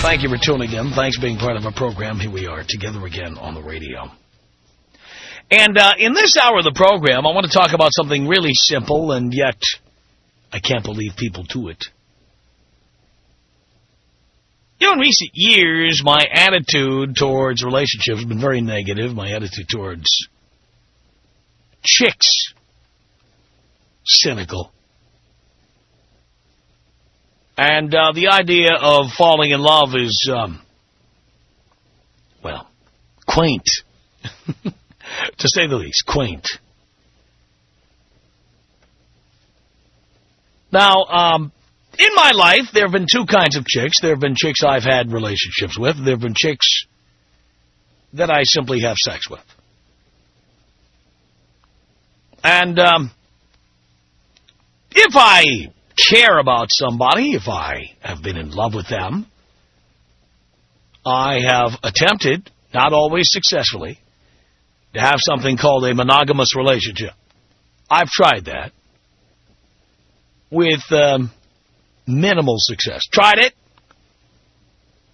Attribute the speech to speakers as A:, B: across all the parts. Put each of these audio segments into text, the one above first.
A: Thank you for tuning in. Thanks for being part of our program. Here we are together again on the radio. And in this hour of the program, I want to talk about something really simple, and yet I can't believe people do it. You know, in recent years, my attitude towards relationships has been very negative. My attitude towards chicks, cynical. And the idea of falling in love is, well, quaint. To say the least, quaint. Now, in my life, there have been two kinds of chicks. There have been chicks I've had relationships with. There have been chicks that I simply have sex with. And if I care about somebody, if I have been in love with them, I have attempted, not always successfully, to have something called a monogamous relationship. I've tried that with minimal success. Tried it.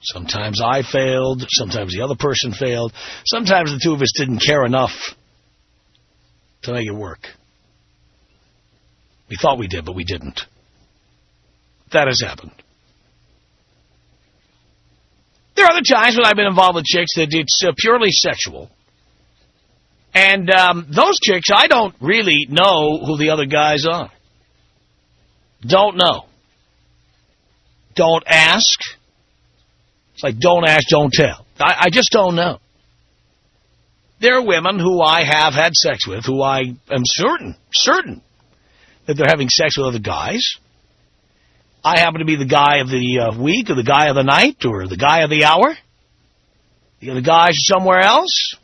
A: Sometimes I failed. Sometimes the other person failed. Sometimes the two of us didn't care enough to make it work. We thought we did, but we didn't. That has happened. There are other times when I've been involved with chicks that it's purely sexual. And those chicks, I don't really know who the other guys are. Don't know. Don't ask. It's like don't ask, don't tell. I just don't know. There are women who I have had sex with who I am certain that they're having sex with other guys. I happen to be the guy of the week or the guy of the night or the guy of the hour. The other guys are somewhere else.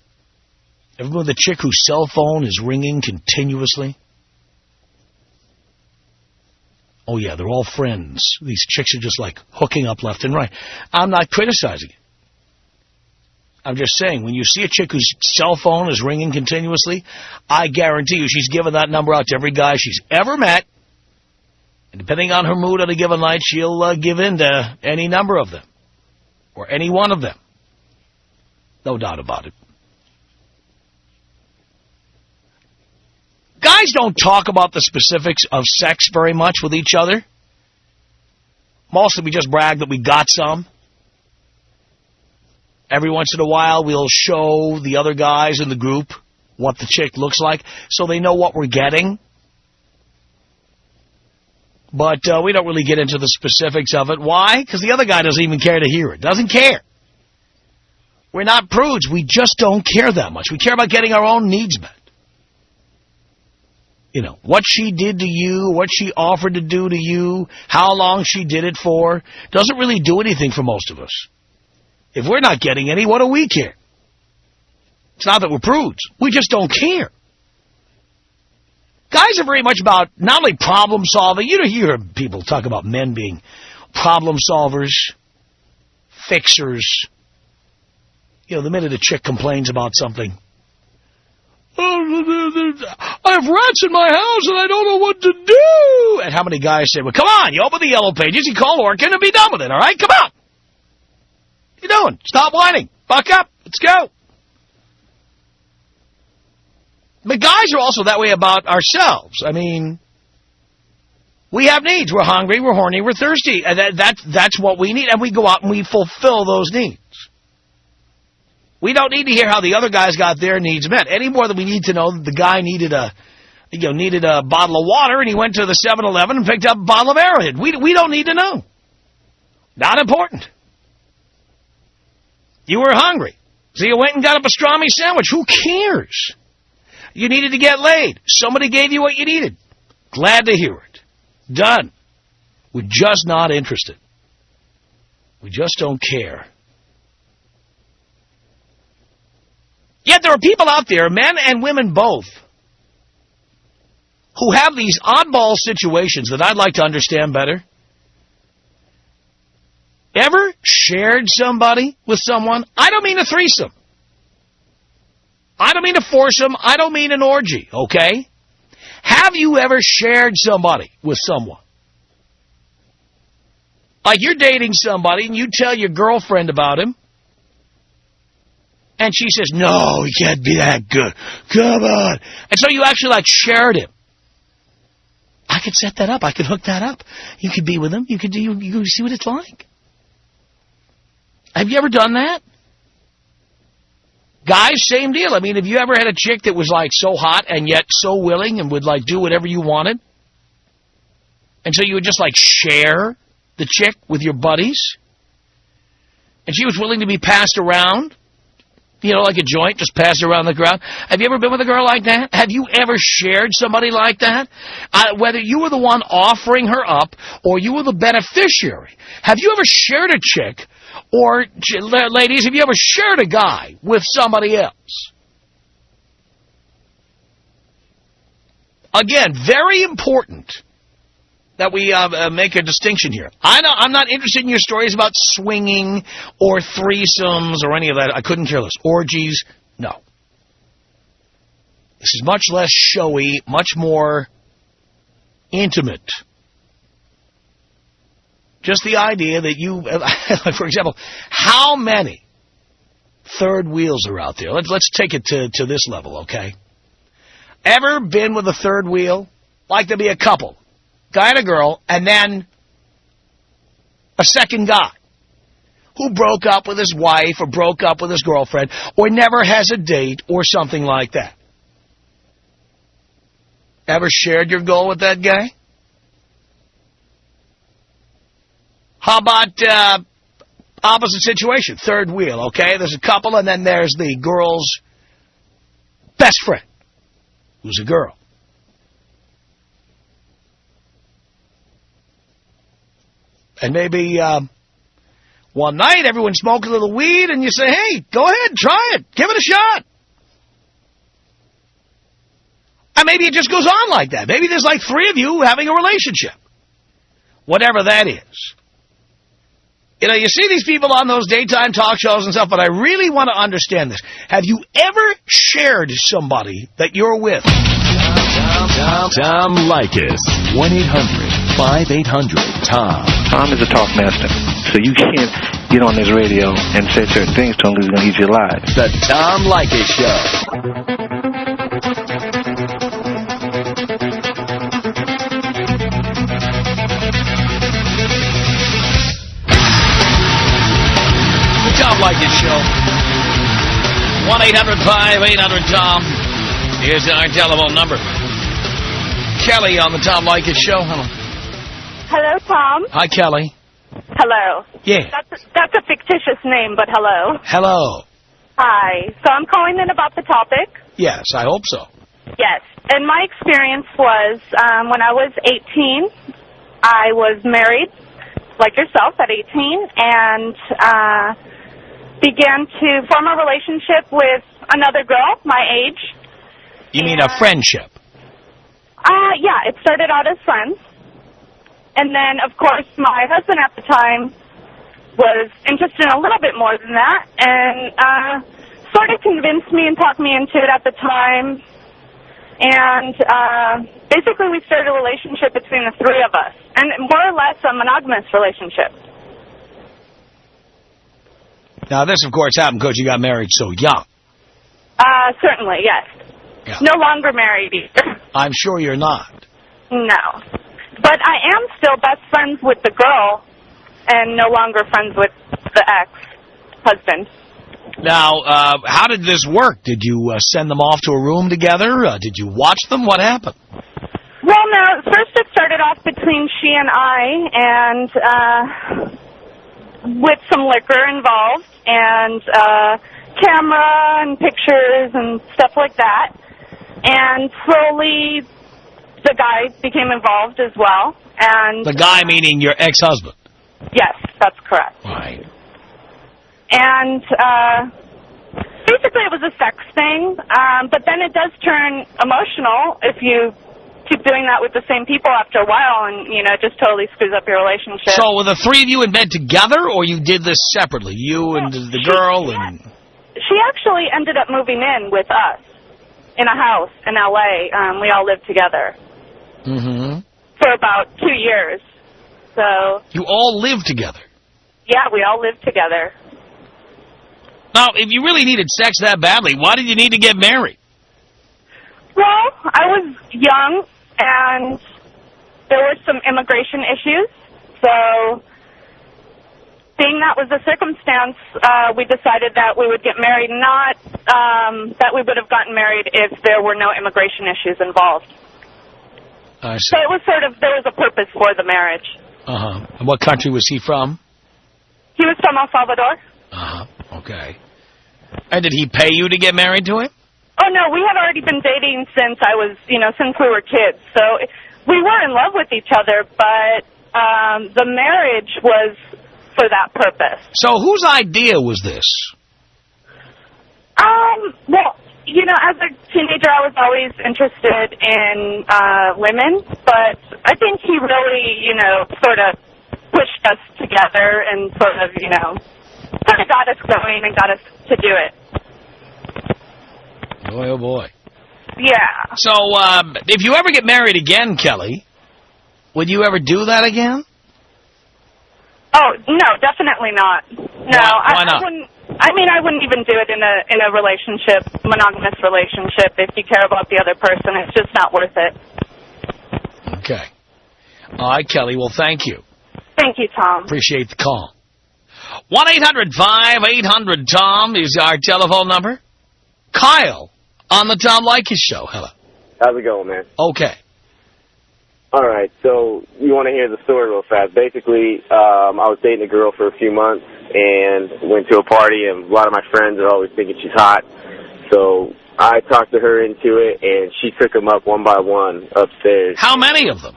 A: Ever been with a chick whose cell phone is ringing continuously? Oh, yeah, they're all friends. These chicks are just like hooking up left and right. I'm not criticizing it. I'm just saying, when you see a chick whose cell phone is ringing continuously, I guarantee you she's given that number out to every guy she's ever met. And depending on her mood on a given night, she'll give in to any number of them. Or any one of them. No doubt about it. Guys don't talk about the specifics of sex very much with each other. Mostly we just brag that we got some. Every once in a while we'll show the other guys in the group what the chick looks like so they know what we're getting. But we don't really get into the specifics of it. Why? Because the other guy doesn't even care to hear it. Doesn't care. We're not prudes. We just don't care that much. We care about getting our own needs met. You know, what she did to you, what she offered to do to you, how long she did it for, doesn't really do anything for most of us. If we're not getting any, what do we care? It's not that we're prudes. We just don't care. Guys are very much about not only problem solving. You know, you hear people talk about men being problem solvers, fixers. You know, the minute a chick complains about something, I have rats in my house and I don't know what to do. And how many guys say, well, come on, you open the yellow pages, you call Orkin and be done with it, all right? Come on. What are you doing? Stop whining. Buck up. Let's go. But guys are also that way about ourselves. I mean, we have needs. We're hungry, we're horny, we're thirsty. And that's what we need. And we go out and we fulfill those needs. We don't need to hear how the other guys got their needs met any more than we need to know that the guy needed a bottle of water and he went to the 7-Eleven and picked up a bottle of Arrowhead. We don't need to know. Not important. You were hungry, so you went and got a pastrami sandwich. Who cares? You needed to get laid. Somebody gave you what you needed. Glad to hear it. Done. We're just not interested. We just don't care. Yet there are people out there, men and women both, who have these oddball situations that I'd like to understand better. Ever shared somebody with someone? I don't mean a threesome. I don't mean a foursome. I don't mean an orgy, okay? Have you ever shared somebody with someone? Like you're dating somebody and you tell your girlfriend about him. And she says, no, he can't be that good. Come on. And so you actually like shared him. I could set that up. I could hook that up. You could be with him. You could see what it's like. Have you ever done that? Guys, same deal. I mean, have you ever had a chick that was like so hot and yet so willing and would like do whatever you wanted? And so you would just like share the chick with your buddies? And she was willing to be passed around? You know, like a joint, just pass around the crowd. Have you ever been with a girl like that? Have you ever shared somebody like that? Whether you were the one offering her up or you were the beneficiary. Have you ever shared a chick or, ladies, have you ever shared a guy with somebody else? Again, very important that we make a distinction here. I'm not interested in your stories about swinging or threesomes or any of that. I couldn't care less. Orgies, no. This is much less showy, much more intimate. Just the idea that you, for example, how many third wheels are out there? Let's take it to this level, okay? Ever been with a third wheel? Like to be a couple. Guy and a girl, and then a second guy who broke up with his wife or broke up with his girlfriend or never has a date or something like that. Ever shared your goal with that guy? How about opposite situation, third wheel, okay? There's a couple, and then there's the girl's best friend, who's a girl. And maybe one night everyone smoked a little weed and you say, hey, go ahead, try it. Give it a shot. And maybe it just goes on like that. Maybe there's like three of you having a relationship. Whatever that is. You know, you see these people on those daytime talk shows and stuff, but I really want to understand this. Have you ever shared somebody that you're with?
B: Tom Leykis. 1-800-5800-TOM.
C: Tom is a talk master, so you can't get on this radio and say certain things to him because he's going to eat you alive.
B: The Tom Leykis Show.
A: The Tom Leykis Show. 1-800-5800-TOM is our telephone number. Kelly on the Tom Leykis Show. Hello.
D: Hello, Tom.
A: Hi, Kelly.
D: Hello.
A: Yeah.
D: That's a fictitious name, but hello.
A: Hello.
D: Hi. So I'm calling in about the topic.
A: Yes, I hope so.
D: Yes. And my experience was when I was 18, I was married, like yourself, at 18, and began to form a relationship with another girl my age.
A: You mean a friendship?
D: Yeah, it started out as friends. And then, of course, my husband at the time was interested in a little bit more than that and sort of convinced me and talked me into it at the time. And basically we started a relationship between the three of us, and more or less a monogamous relationship.
A: Now, this, of course, happened because you got married so young.
D: Certainly, yes.
A: Yeah.
D: No longer married either.
A: I'm sure you're not.
D: No. But I am still best friends with the girl and no longer friends with the ex-husband.
A: Now, how did this work? Did you send them off to a room together? Did you watch them? What happened?
D: Well, no. First it started off between she and I, and with some liquor involved, and camera and pictures and stuff like that. And slowly the guy became involved as well. And
A: the guy meaning your ex-husband?
D: Yes, that's correct.
A: Right.
D: And basically it was a sex thing, but then it does turn emotional if you keep doing that with the same people after a while, and, you know, it just totally screws up your relationship. So
A: were the three of you in bed together, or you did this separately? You and the girl? And
D: she actually ended up moving in with us in a house in L.A. We all lived together for about 2 years. So
A: You all live together.
D: yeah, we all lived together.
A: Now, if you really needed sex that badly, why did you need to get married?
D: Well, I was young, and there were some immigration issues. So, being that was the circumstance, we decided that we would get married, not that we would have gotten married if there were no immigration issues involved.
A: I see.
D: So it was sort of, there was a purpose for the marriage.
A: Uh-huh. And what country was he from?
D: He was from El Salvador.
A: Uh-huh. Okay. And did he pay you to get married to him?
D: Oh, no, we had already been dating since since we were kids. So we were in love with each other, but the marriage was for that purpose.
A: So whose idea was this?
D: Well, as a teenager, I was always interested in women, but I think he really, sort of pushed us together and sort of, kind of got us going and got us to do it.
A: Boy, oh boy.
D: Yeah.
A: So, if you ever get married again, Kelly, would you ever do that again?
D: Oh, no, definitely not. No,
A: Why not?
D: I wouldn't. I wouldn't even do it in a relationship, monogamous relationship. If you care about the other person, it's just not worth it.
A: Okay. All right, Kelly. Well, thank you.
D: Thank you, Tom.
A: Appreciate the call. 1-800-5800-TOM is our telephone number. Kyle on the Tom Leykis Show. Hello.
E: How's it going, man?
A: Okay.
E: All right, so you want to hear the story real fast. Basically, I was dating a girl for a few months and went to a party, and a lot of my friends are always thinking she's hot. So I talked to her into it, and she took them up one by one upstairs.
A: How many of them?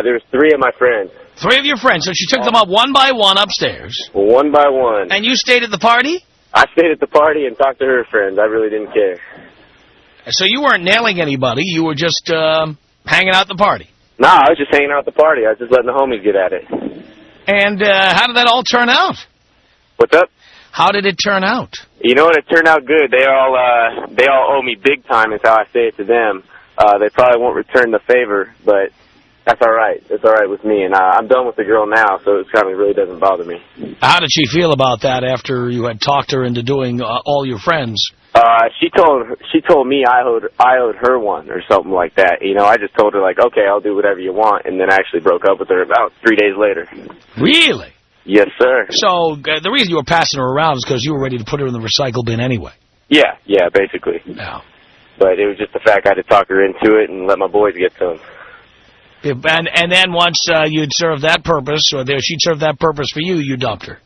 E: There's 3 of my friends.
A: 3 of your friends. So she took them up one by one upstairs.
E: One by one.
A: And you stayed at the party?
E: I stayed at the party and talked to her friends. I really didn't care.
A: So you weren't nailing anybody. You were just hanging out at the party.
E: Nah, I was just hanging out at the party. I was just letting the homies get at it.
A: And how did that all turn out?
E: What's up?
A: How did it turn out?
E: You know what? It turned out good. They all owe me big time, is how I say it to them. They probably won't return the favor, but that's all right. It's all right with me. And I'm done with the girl now, so it kind of really doesn't bother me.
A: How did she feel about that after you had talked her into doing all your friends?
E: She told me I owed her one or something like that. I just told her, like, okay, I'll do whatever you want, and then I actually broke up with her about 3 days later.
A: Really?
E: Yes, sir.
A: So the reason you were passing her around is because you were ready to put her in the recycle bin anyway.
E: Yeah, basically.
A: Yeah.
E: But it was just the fact I had to talk her into it and let my boys get to them.
A: And then once you'd served that purpose, or she'd served that purpose for you, you dumped her.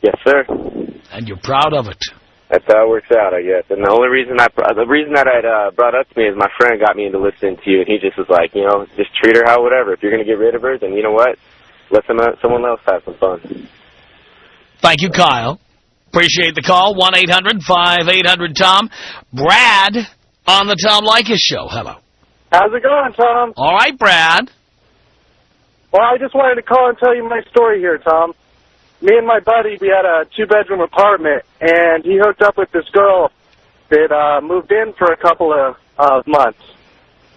E: Yes, sir.
A: And you're proud of it.
E: That's how it works out, I guess. And the only reason that it brought up to me is my friend got me into listening to you, and he just was like, just treat her how whatever. If you're going to get rid of her, then you know what? Let someone else have some fun.
A: Thank you, Kyle. Appreciate the call. 1-800-5800-TOM. Brad on the Tom Leykis Show. Hello.
F: How's it going, Tom?
A: All right, Brad.
F: Well, I just wanted to call and tell you my story here, Tom. Me and my buddy, we had a 2-bedroom apartment, and he hooked up with this girl that moved in for a couple of months.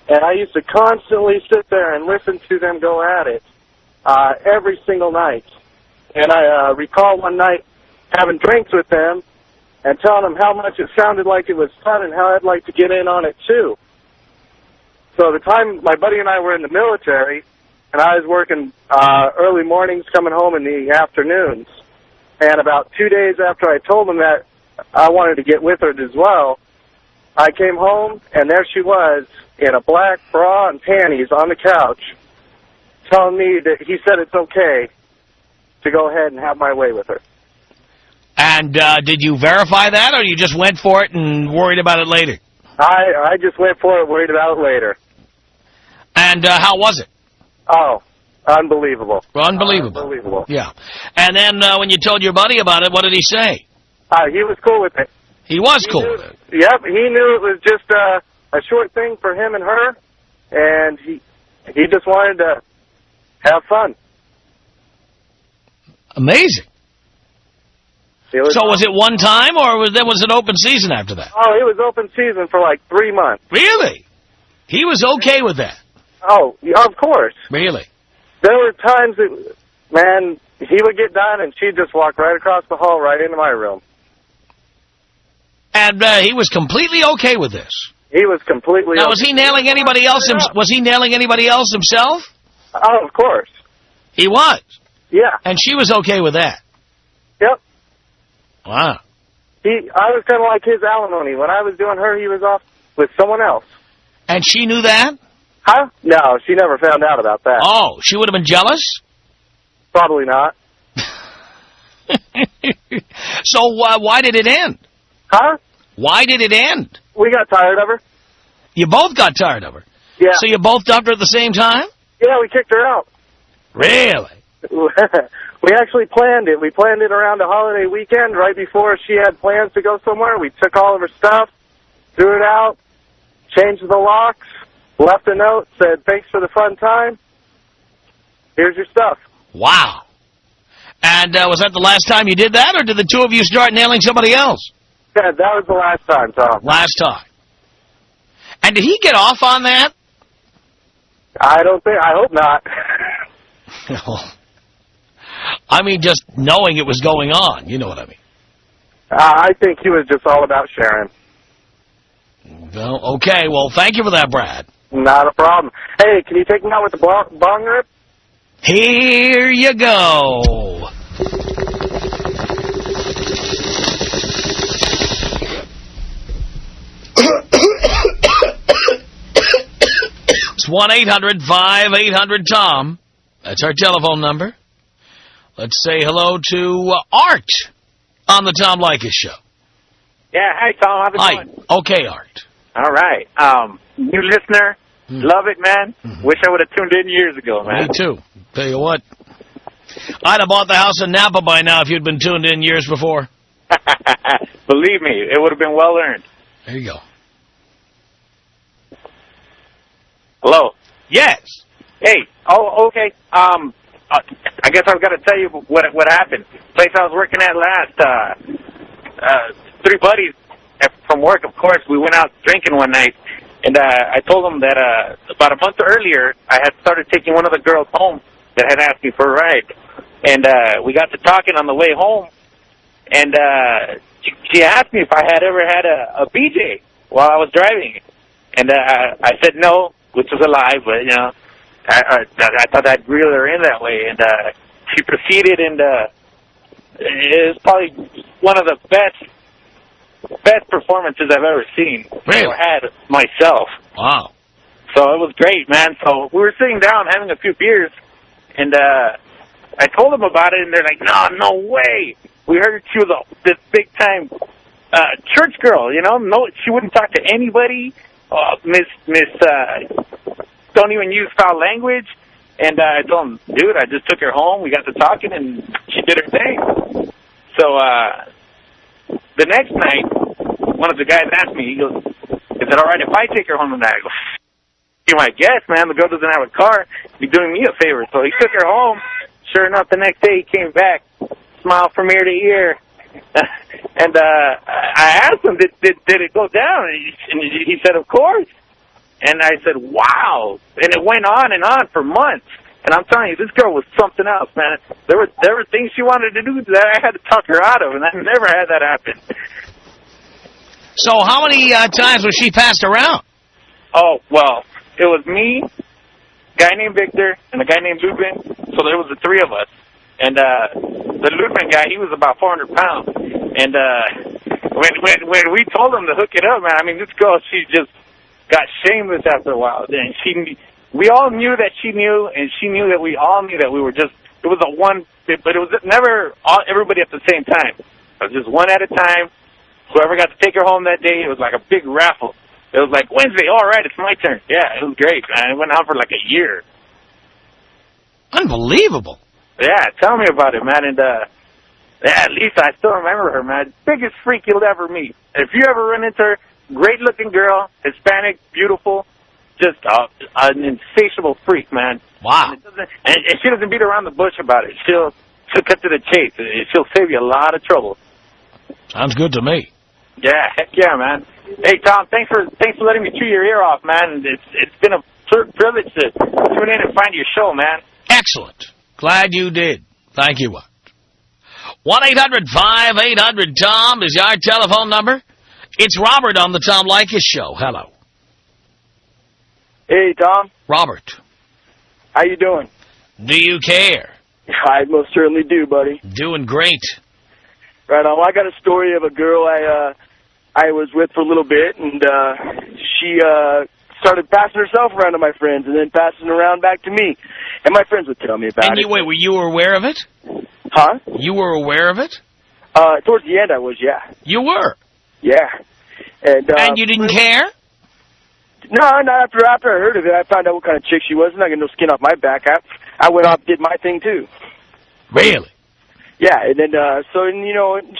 F: And I used to constantly sit there and listen to them go at it every single night. And I recall one night having drinks with them and telling them how much it sounded like it was fun and how I'd like to get in on it, too. So the time my buddy and I were in the military, and I was working early mornings, coming home in the afternoons. And about 2 days after I told him that I wanted to get with her as well, I came home, and there she was in a black bra and panties on the couch, telling me that he said it's okay to go ahead and have my way with her.
A: And did you verify that, or you just went for it and worried about it later?
F: I just went for it, worried about it later.
A: And how was it?
F: Oh, unbelievable.
A: Unbelievable.
F: Unbelievable.
A: Yeah. And then when you told your buddy about it, what did he say?
F: He was cool with it.
A: He was cool with it.
F: Yep, he knew it was just a short thing for him and her, and he just wanted to have fun.
A: Amazing. So was it one time, or was it open season after that?
F: Oh, it was open season for like 3 months.
A: Really? He was okay with that?
F: Oh, of course.
A: Really?
F: There were times that Man, he would get done, and she'd just walk right across the hall right into my room.
A: And he was completely okay with this.
F: He was completely.
A: Now, was he nailing anybody else? Was he nailing anybody else himself?
F: Oh, of course.
A: He was.
F: Yeah.
A: And she was okay with that.
F: Yep.
A: Wow.
F: I was kind of like his alimony. When I was doing her, he was off with someone else.
A: And she knew that?
F: Huh? No, she never found out about that.
A: Oh, she would have been jealous?
F: Probably not.
A: So why did it end?
F: Huh?
A: Why did it end?
F: We got tired of her.
A: You both got tired of her?
F: Yeah.
A: So you both dumped her at the same time?
F: Yeah, we kicked her out.
A: Really?
F: We actually planned it. We planned it around a holiday weekend right before she had plans to go somewhere. We took all of her stuff, threw it out, changed the locks, left a note, said, thanks for the fun time. Here's your stuff.
A: Wow. And was that the last time you did that, or did the two of you start nailing somebody else?
F: Yeah, that was the last time, Tom.
A: Last time. And did he get off on that?
F: I hope not.
A: I mean, just knowing it was going on. You know what I mean.
F: I think he was just all about sharing.
A: Well, okay. Well, thank you for that, Brad.
F: Not a problem. Hey, can you take me out with the bong rip?
A: Here you go. It's 1-800-5800-TOM. That's our telephone number. Let's say hello to Art on the Tom Leykis Show.
G: Yeah, hi, Tom. How's it going?
A: Okay, Art.
G: All right. New listener. Love it, man. Wish I would have tuned in years ago, man.
A: Me too. Tell you what. I'd have bought the house in Napa by now if you'd been tuned in years before.
G: Believe me, it would have been well earned.
A: There you go.
G: Hello.
A: Yes.
G: Hey. Oh, okay. I guess I've got to tell you what happened. Place I was working at last, three buddies from work, of course, we went out drinking one night, and I told them that about a month earlier, I had started taking one of the girls home that had asked me for a ride. And we got to talking on the way home, and she asked me if I had ever had a BJ while I was driving. And I said no, which was a lie, but, you know, I thought I'd reel her in that way. And she proceeded, and it was probably one of the best performances I've ever seen.
A: Really?
G: Or had myself.
A: Wow.
G: So it was great, man. So we were sitting down having a few beers, and I told them about it, and they're like, no way. We heard she was this big-time church girl, you know? No, she wouldn't talk to anybody. Miss, don't even use foul language. And I told him, dude, I just took her home. We got to talking, and she did her thing. So the next night, one of the guys asked me, he goes, is it all right if I take her home tonight? I go, you're my guest, man. The girl doesn't have a car. You're doing me a favor. So he took her home. Sure enough, the next day he came back, smile from ear to ear. And I asked him, did it go down? And he said, of course. And I said, wow. And it went on and on for months. And I'm telling you, this girl was something else, man. There were things she wanted to do that I had to talk her out of, and I never had that happen.
A: So how many times was she passed around?
G: Oh, well, it was me, a guy named Victor, and a guy named Lubin. So there was the three of us. And the Lubin guy, he was about 400 pounds. And when we told him to hook it up, man, I mean, this girl, she just got shameless after a while. And we all knew that she knew, and she knew that we all knew that we were just, it was but it was never everybody at the same time. It was just one at a time. Whoever got to take her home that day, it was like a big raffle. It was like, Wednesday, all right, it's my turn. Yeah, it was great, man. It went on for like a year.
A: Unbelievable.
G: Yeah, tell me about it, man. And at least I still remember her, man. Biggest freak you'll ever meet. If you ever run into her, great-looking girl, Hispanic, beautiful, just an insatiable freak, man.
A: Wow.
G: And she doesn't beat around the bush about it. She'll cut to the chase. She'll save you a lot of trouble.
A: Sounds good to me.
G: Yeah, heck yeah, man. Hey, Tom, thanks for letting me chew your ear off, man. It's been a privilege to tune in and find your show, man.
A: Excellent. Glad you did. Thank you, Art. 1-800-5800-TOM is our telephone number. It's Robert on the Tom Leykis Show. Hello.
H: Hey, Tom.
A: Robert.
H: How you doing?
A: Do you care?
H: I most certainly do, buddy.
A: Doing great.
H: Right on. Well, I got a story of a girl I was with for a little bit, and she started passing herself around to my friends and then passing around back to me. And my friends would tell me about
A: and
H: it.
A: And wait, were you aware of it?
H: Huh?
A: You were aware of it?
H: Towards the end, I was, yeah.
A: You were?
H: Yeah.
A: And you didn't care?
H: No, not after I heard of it. I found out what kind of chick she was. I'm not getting no skin off my back. I went off and did my thing, too.
A: Really?
H: Yeah, and then,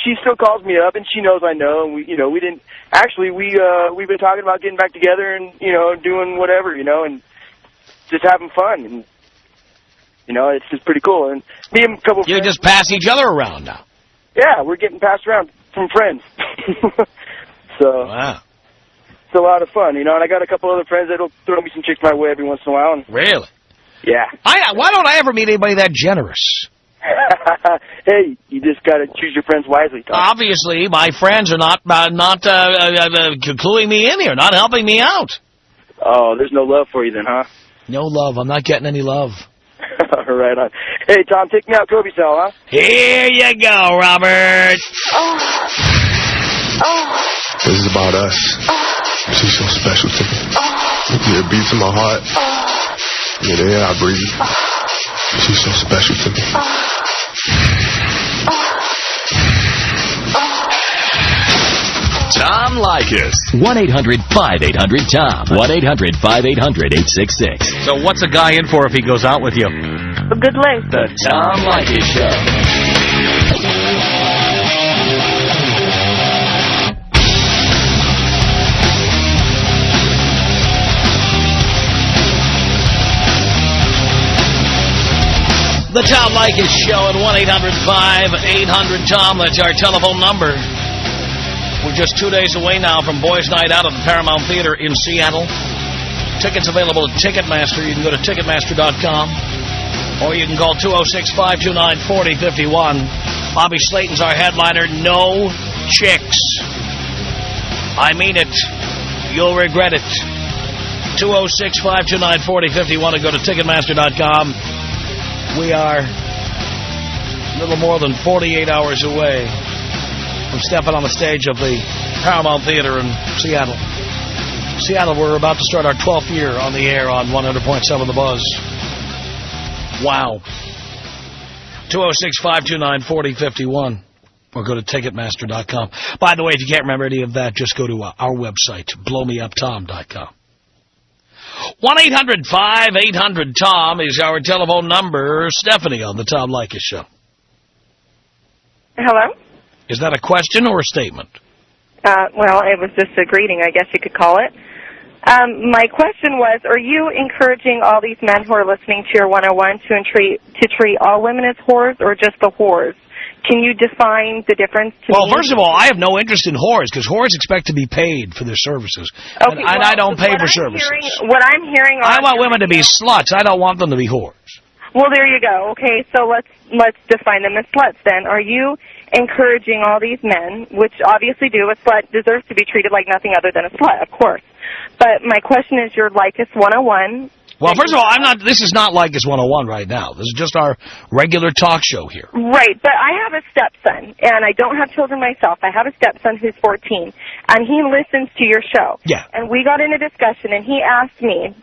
H: she still calls me up, and she knows I know, and we didn't, actually, we've been talking about getting back together and, doing whatever, and just having fun, and, it's just pretty cool, and me and a couple of
A: You
H: friends,
A: just pass each other around now?
H: Yeah, we're getting passed around from friends. So,
A: wow.
H: It's a lot of fun, and I got a couple other friends that'll throw me some chicks my way every once in a while. And,
A: really?
H: Yeah.
A: Why don't I ever meet anybody that generous?
H: Hey, you just got to choose your friends wisely, Tom.
A: Obviously, my friends are not cluing me in here, not helping me out.
H: Oh, there's no love for you then, huh?
A: No love. I'm not getting any love.
H: Right on. Hey, Tom, take me out Kobe style, huh?
A: Here you go, Robert.
I: This is about us. She's so special to me. Yeah, it beats in my heart. Yeah, the air I breathe. She's so special to me.
B: Tom Leykis. 1-800-5800-TOM. 1-800-5800-866.
A: So what's a guy in for if he goes out with you?
D: A good length.
B: The Tom Leykis Show.
A: The Tom Leykis Show at 1-800-5800-TOM. That's our telephone number. We're just 2 days away now from Boys Night Out at the Paramount Theater in Seattle. Tickets available at Ticketmaster. You can go to Ticketmaster.com. Or you can call 206-529-4051. Bobby Slayton's our headliner. No chicks. I mean it. You'll regret it. 206-529-4051 and go to Ticketmaster.com. We are a little more than 48 hours away from stepping on the stage of the Paramount Theater in Seattle. Seattle, we're about to start our 12th year on the air on 100.7 The Buzz. Wow. 206-529-4051 or go to Ticketmaster.com. By the way, if you can't remember any of that, just go to our website, blowmeuptom.com. 1-800-5800-TOM is our telephone number. Stephanie on the Tom Leykis Show.
D: Hello?
A: Is that a question or a statement?
D: Well, it was just a greeting, I guess you could call it. My question was, are you encouraging all these men who are listening to your 101 to treat all women as whores or just the whores? Can you define the difference to me?
A: Well, first of all, I have no interest in whores because whores expect to be paid for their services.
D: Okay,
A: and I don't pay for services.
D: What I'm hearing...
A: I want women to be sluts. I don't want them to be whores.
D: Well, there you go. Okay, so let's define them as sluts then. Are you encouraging all these men, which obviously do, a slut deserves to be treated like nothing other than a slut, of course. But my question is your Leykis 101...
A: Well, first of all, this is not Leykis 101 right now. This is just our regular talk show here.
D: Right, but I have a stepson, and I don't have children myself. I have a stepson who's 14, and he listens to your show.
A: Yeah.
D: And we got in a discussion, and he asked me,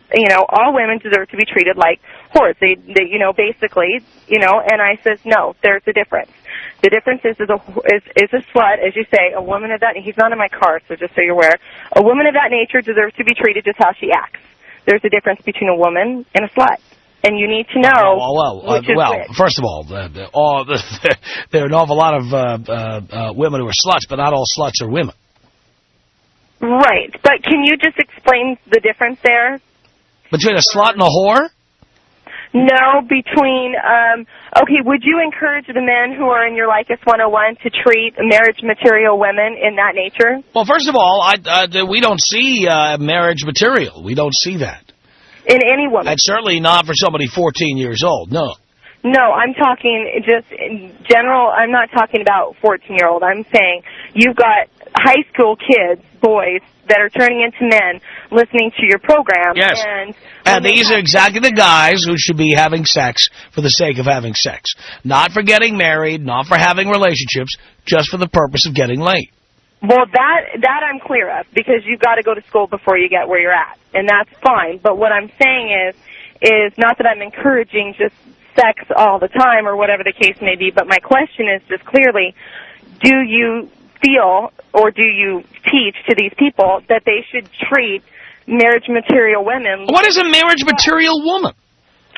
D: all women deserve to be treated like whores. They basically, and I says, no, there's a difference. The difference is a slut, as you say, a woman of that, he's not in my car, so just so you're aware, a woman of that nature deserves to be treated just how she acts. There's a difference between a woman and a slut. And you need to know which is which.
A: First of all, there are an awful lot of women who are sluts, but not all sluts are women.
D: Right. But can you just explain the difference there?
A: Between a slut and a whore?
D: No, between... okay, would you encourage the men who are in your Leykis 101 to treat marriage material women in that nature?
A: Well, first of all, we don't see marriage material. We don't see that.
D: In any woman?
A: And certainly not for somebody 14 years old, no.
D: No, I'm talking just in general. I'm not talking about 14-year-old. I'm saying you've got high school kids, boys, that are turning into men listening to your program.
A: Yes. And these are exactly the guys who should be having sex for the sake of having sex. Not for getting married, not for having relationships, just for the purpose of getting laid.
D: Well, that I'm clear of, because you've got to go to school before you get where you're at, and that's fine. But what I'm saying is not that I'm encouraging just sex all the time or whatever the case may be, but my question is just clearly, do you feel or do you teach to these people that they should treat marriage material women?
A: What is a marriage material woman?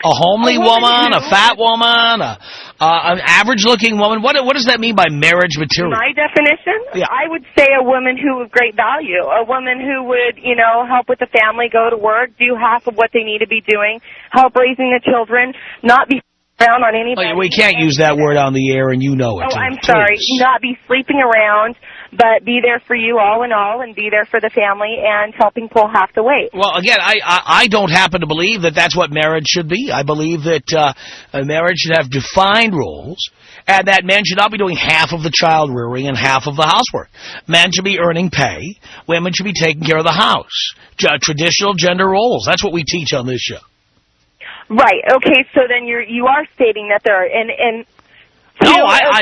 A: A homely woman, a fat woman, an average-looking woman? What does that mean by marriage material?
D: My definition?
A: Yeah.
D: I would say a woman who of great value, a woman who would, help with the family, go to work, do half of what they need to be doing, help raising the children, not be around on anybody.
A: We can't use that word on the air, and you know it.
D: Oh, I'm sorry. Not be sleeping around, but be there for you all in all, and be there for the family, and helping pull half the weight.
A: Well, again, I don't happen to believe that that's what marriage should be. I believe that a marriage should have defined rules, and that men should not be doing half of the child rearing and half of the housework. Men should be earning pay. Women should be taking care of the house. Traditional gender roles. That's what we teach on this show.
D: Right. Okay. So then you are stating that there are and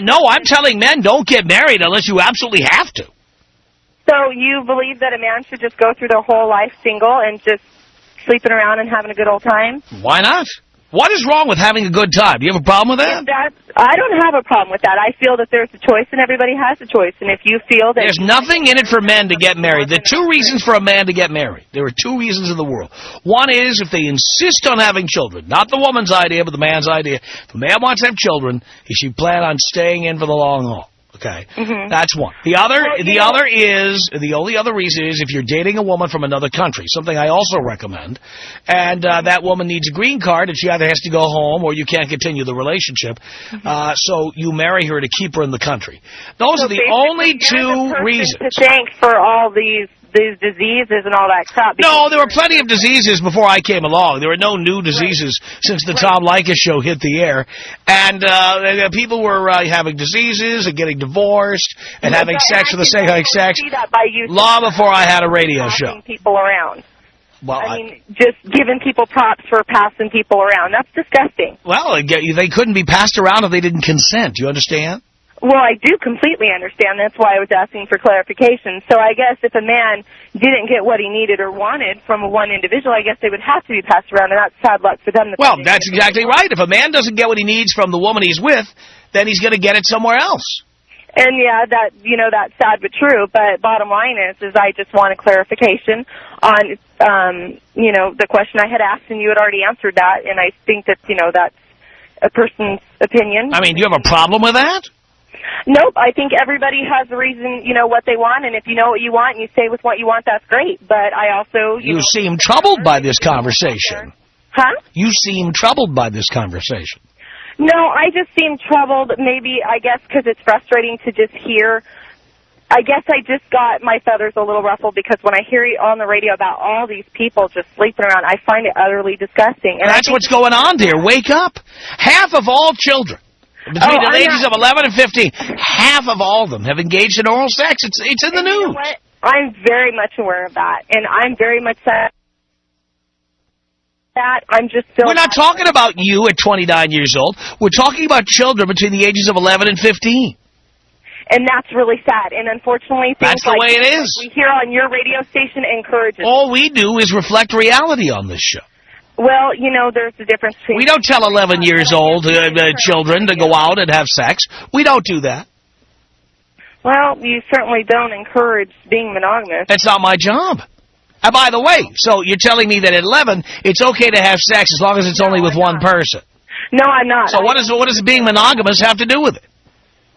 A: No, I'm telling men don't get married unless you absolutely have to.
D: So you believe that a man should just go through their whole life single and just sleeping around and having a good old time?
A: Why not? What is wrong with having a good time? Do you have a problem with that?
D: I don't have a problem with that. I feel that there's a choice and everybody has a choice. And if you feel that...
A: There's nothing in it for men to get married. There are two reasons for a man to get married. There are two reasons in the world. One is if they insist on having children. Not the woman's idea, but the man's idea. If a man wants to have children, he should plan on staying in for the long haul. Okay, That's one. The only other reason is if you're dating a woman from another country, something I also recommend, and that woman needs a green card and she either has to go home or you can't continue the relationship, so you marry her to keep her in the country. Those are the only two reasons.
D: To thank for all these diseases and all that crap.
A: No, there were plenty of diseases before I came along. There were no new diseases since the Tom Leykis Show hit the air. And people were having diseases and getting divorced and having sex for the sake of having sex long before I had a radio show.
D: People around.
A: Well,
D: I mean, just giving people props for passing people around. That's disgusting.
A: Well, they couldn't be passed around if they didn't consent. Do you understand?
D: Well, I do completely understand. That's why I was asking for clarification. So I guess if a man didn't get what he needed or wanted from one individual, I guess they would have to be passed around, and that's sad luck for them.
A: Well, that's exactly right. If a man doesn't get what he needs from the woman he's with, then he's going to get it somewhere else.
D: And yeah, that's sad but true. But bottom line is I just want a clarification on, the question I had asked, and you had already answered that. And I think that, that's a person's opinion.
A: I mean, do you have a problem with that?
D: Nope. I think everybody has a reason, what they want. And if you know what you want and you stay with what you want, that's great. But I also,
A: You seem troubled by this conversation.
D: Huh?
A: You seem troubled by this conversation.
D: No, I just seem troubled, maybe, I guess, because it's frustrating to just hear. I guess I just got my feathers a little ruffled because when I hear on the radio about all these people just sleeping around, I find it utterly disgusting. And
A: that's what's going on, dear. Wake up. Half of all children between the ages of 11 and 15, half of all of them have engaged in oral sex. It's in the news.
D: You know what? I'm very much aware of that, and I'm very much sad. I'm just still...
A: We're not talking about you at 29 years old. We're talking about children between the ages of 11 and 15.
D: And that's really sad. And unfortunately, things
A: that's the way it is.
D: We hear on your radio station encourages.
A: All we do is reflect reality on this show.
D: Well, there's a difference between...
A: We don't tell 11 years old children to go out and have sex. We don't do that.
D: Well, you certainly don't encourage being monogamous.
A: That's not my job. And by the way, so you're telling me that at 11, it's okay to have sex as long as it's only with one person.
D: No, I'm not.
A: So what does being monogamous have to do with it?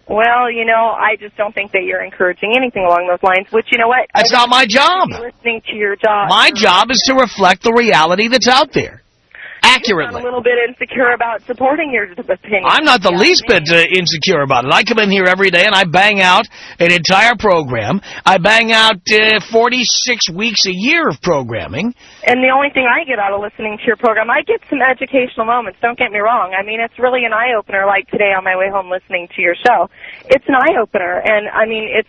D: Well, I just don't think that you're encouraging anything along those lines, which, you know what?
A: That's not my job.
D: Listening to your job.
A: My job is to reflect the reality that's out there. accurately.
D: I'm a little bit insecure about supporting your opinion.
A: I'm not the least bit insecure about it. I come in here every day and I bang out an entire program. I bang out 46 weeks a year of programming.
D: And the only thing I get out of listening to your program, I get some educational moments, don't get me wrong. I mean, it's really an eye-opener, like today on my way home listening to your show. It's an eye-opener, and, I mean, it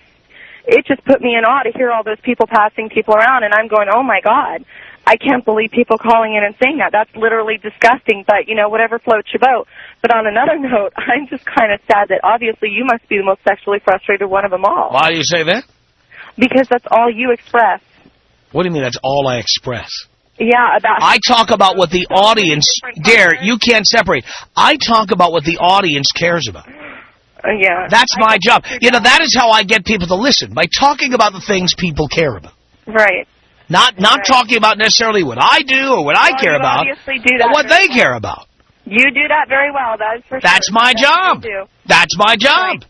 D: just put me in awe to hear all those people passing people around, and I'm going, oh, my God. I can't believe people calling in and saying that. That's literally disgusting, but, you know, whatever floats your boat. But on another note, I'm just kind of sad that obviously you must be the most sexually frustrated one of them all.
A: Why do you say that?
D: Because that's all you express.
A: What do you mean that's all I express?
D: Yeah, about...
A: I talk about what the audience... Dare, you can't separate. I talk about what the audience cares about.
D: Yeah.
A: That's my job. You know, that is how I get people to listen, by talking about the things people care about.
D: Right.
A: Not talking about necessarily what I do or what I care about, but what they care about.
D: You do that very well, that is for sure.
A: That's my job. That's my job.
D: Right.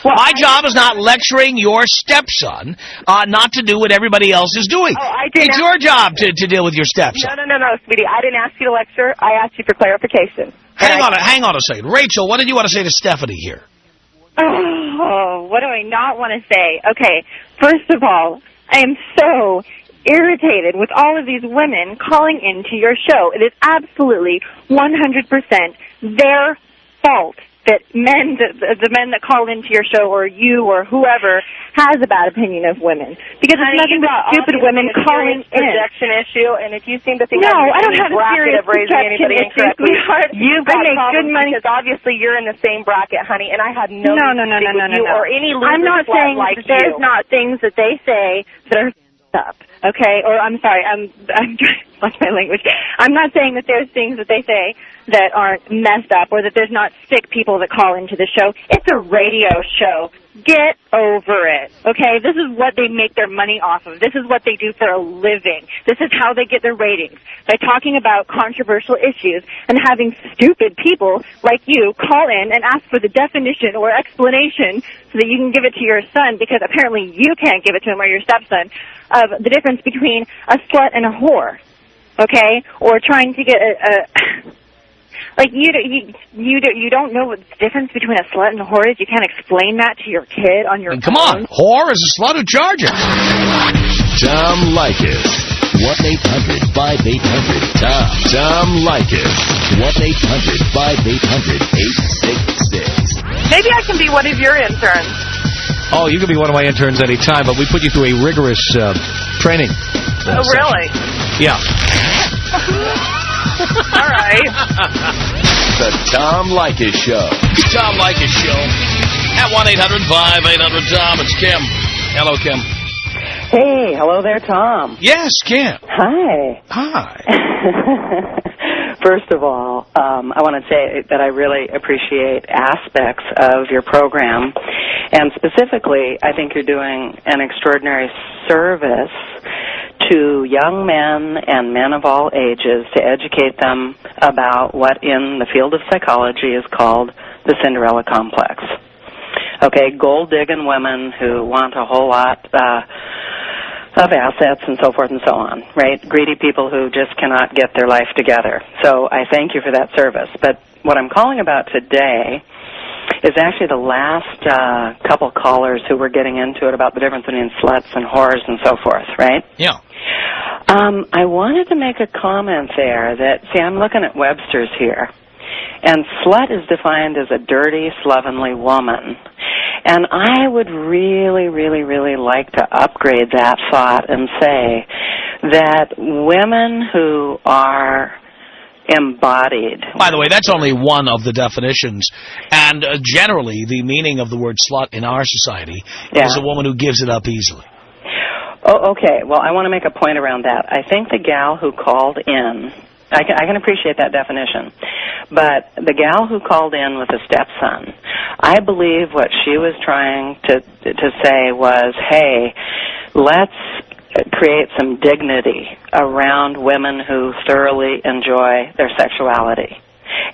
D: Well,
A: my job is not lecturing your stepson not to do what everybody else is doing.
D: Oh, I didn't.
A: It's your job to deal with your stepson.
D: No, sweetie. I didn't ask you to lecture. I asked you for clarification.
A: Hang on a second. Rachel, what did you want to say to Stephanie here?
J: Oh, what do I not want to say? Okay, first of all, I am so irritated with all of these women calling into your show. It is absolutely 100% their fault that the men that call into your show, or you or whoever, has a bad opinion of women. Because it's nothing but stupid women calling in.
D: Projection issue, and if you seem to think
J: I don't have a serious
D: projection issue, sweetheart,
J: you've got good money.
D: Because obviously you're in the same bracket, honey, and I had no
J: you
D: or any loser
J: I'm not saying
D: like
J: that there's not things that they say that are up, okay? Or I'm sorry, I'm trying to watch my language. I'm not saying that there's things that they say that aren't messed up, or that there's not sick people that call into the show. It's a radio show. Get over it, okay? This is what they make their money off of. This is what they do for a living. This is how they get their ratings, by talking about controversial issues and having stupid people like you call in and ask for the definition or explanation so that you can give it to your son, because apparently you can't give it to him, or your stepson, of the difference between a slut and a whore, okay? Or trying to get like, you don't know what the difference between a slut and a whore is? You can't explain that to your kid on your
A: Come on. Whore is a slut who charges.
B: Tom Leykis. 1-800-5800-TOM. Tom Leykis. 1-800-5800-866.
D: Maybe I can be one of your interns.
A: Oh, you can be one of my interns any time, but we put you through a rigorous training.
D: Oh, really?
A: Yeah.
D: All right.
B: The Tom Leykis Show.
A: Tom Leykis Show. At 1-800-5800-TOM. It's Kim. Hello, Kim.
K: Hey, hello there, Tom.
A: Yes, Kim.
K: Hi.
A: Hi.
K: First of all, I want to say that I really appreciate aspects of your program, and specifically, I think you're doing an extraordinary service to young men and men of all ages to educate them about what in the field of psychology is called the Cinderella complex. Okay, gold-digging women who want a whole lot of assets and so forth and so on, right? Greedy people who just cannot get their life together. So I thank you for that service. But what I'm calling about today is actually the last couple callers who were getting into it about the difference between sluts and whores and so forth, right?
A: Yeah.
K: I wanted to make a comment there that, see, I'm looking at Webster's here, and slut is defined as a dirty, slovenly woman. And I would really, really, really like to upgrade that thought and say that women who are embodied.
A: By the way, that's only one of the definitions. And generally, the meaning of the word slut in our society is a woman who gives it up easily.
K: Oh, okay. Well, I want to make a point around that. I think the gal who called in, I can appreciate that definition, but the gal who called in with a stepson, I believe what she was trying to say was, hey, let's create some dignity around women who thoroughly enjoy their sexuality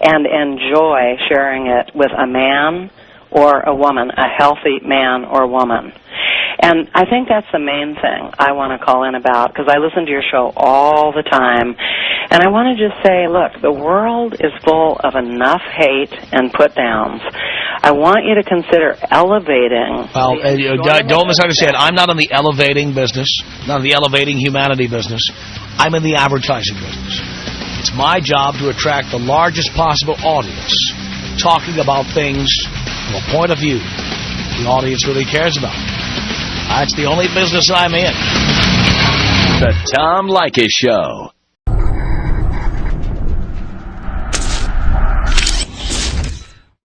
K: and enjoy sharing it with a man or a woman, a healthy man or woman. And I think that's the main thing I want to call in about, because I listen to your show all the time. And I want to just say, look, the world is full of enough hate and put-downs. I want you to consider elevating...
A: Well, don't misunderstand. I'm not in the elevating business, not in the elevating humanity business. I'm in the advertising business. It's my job to attract the largest possible audience, talking about things from a point of view the audience really cares about. That's the only business I'm in.
B: The Tom Leykis Show.